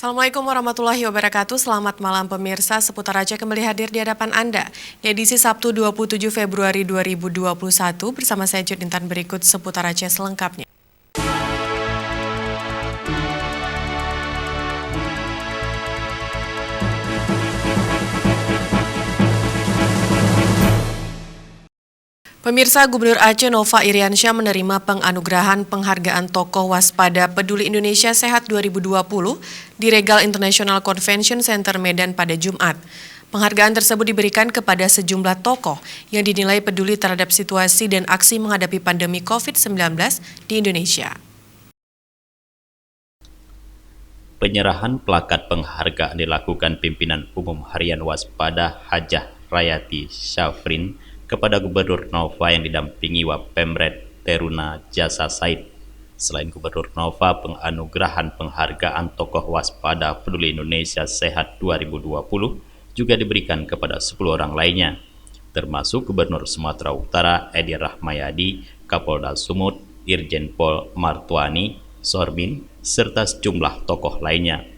Assalamualaikum warahmatullahi wabarakatuh. Selamat malam pemirsa. Seputar Aceh kembali hadir di hadapan Anda. Di edisi Sabtu 27 Februari 2021 bersama saya Judintan, berikut Seputar Aceh selengkapnya. Pemirsa, Gubernur Aceh Nova Iriansyah menerima penganugerahan penghargaan Tokoh Waspada Peduli Indonesia Sehat 2020 di Regal International Convention Center Medan pada Jumat. Penghargaan tersebut diberikan kepada sejumlah tokoh yang dinilai peduli terhadap situasi dan aksi menghadapi pandemi COVID-19 di Indonesia. Penyerahan plakat penghargaan dilakukan Pimpinan Umum Harian Waspada Hajah Rayati Syafrin kepada Gubernur Nova yang didampingi Wapemret Teruna Jasa Said. Selain Gubernur Nova, penganugerahan penghargaan Tokoh Waspada Peduli Indonesia Sehat 2020 juga diberikan kepada 10 orang lainnya, termasuk Gubernur Sumatera Utara Edi Rahmayadi, Kapolda Sumut, Irjen Pol Martuani, Sorbin, serta sejumlah tokoh lainnya.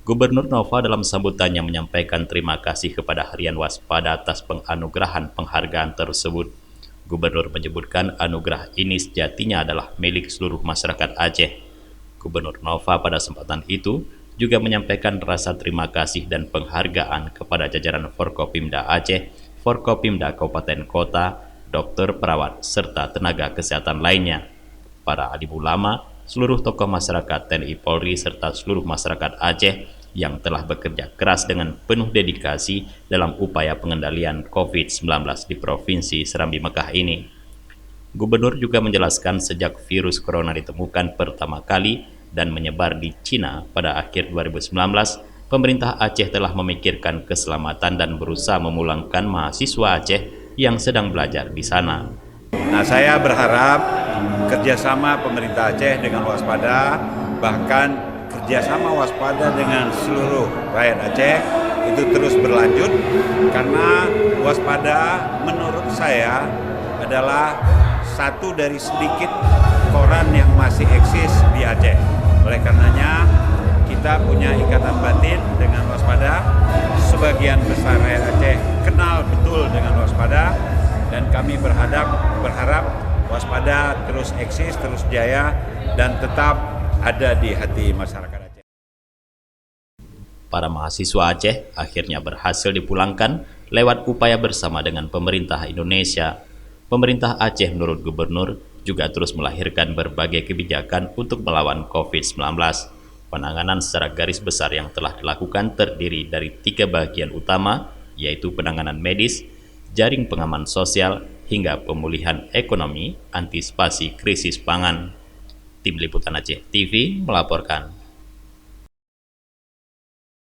Gubernur Nova dalam sambutannya menyampaikan terima kasih kepada Harian Waspada atas penganugerahan penghargaan tersebut. Gubernur menyebutkan anugerah ini sejatinya adalah milik seluruh masyarakat Aceh. Gubernur Nova pada kesempatan itu juga menyampaikan rasa terima kasih dan penghargaan kepada jajaran Forkopimda Aceh, Forkopimda Kabupaten Kota, dokter, perawat, serta tenaga kesehatan lainnya, para alim ulama, seluruh tokoh masyarakat TNI Polri, serta seluruh masyarakat Aceh yang telah bekerja keras dengan penuh dedikasi dalam upaya pengendalian COVID-19 di Provinsi Serambi Mekah ini. Gubernur juga menjelaskan sejak virus corona ditemukan pertama kali dan menyebar di Cina pada akhir 2019, pemerintah Aceh telah memikirkan keselamatan dan berusaha memulangkan mahasiswa Aceh yang sedang belajar di sana. Nah, saya berharap kerjasama pemerintah Aceh dengan Waspada, bahkan kerjasama Waspada dengan seluruh rakyat Aceh itu terus berlanjut, karena Waspada menurut saya adalah satu dari sedikit koran yang masih eksis di Aceh. Oleh karenanya kita punya ikatan batin dengan Waspada. Sebagian besar rakyat Aceh kenal betul dengan Waspada, dan kami berharap Waspada terus eksis, terus jaya, dan tetap ada di hati masyarakat Aceh. Para mahasiswa Aceh akhirnya berhasil dipulangkan lewat upaya bersama dengan pemerintah Indonesia. Pemerintah Aceh menurut Gubernur juga terus melahirkan berbagai kebijakan untuk melawan COVID-19. Penanganan secara garis besar yang telah dilakukan terdiri dari 3 bagian utama, yaitu penanganan medis, jaring pengaman sosial, hingga pemulihan ekonomi, antisipasi krisis pangan. Tim Liputan Aceh TV melaporkan.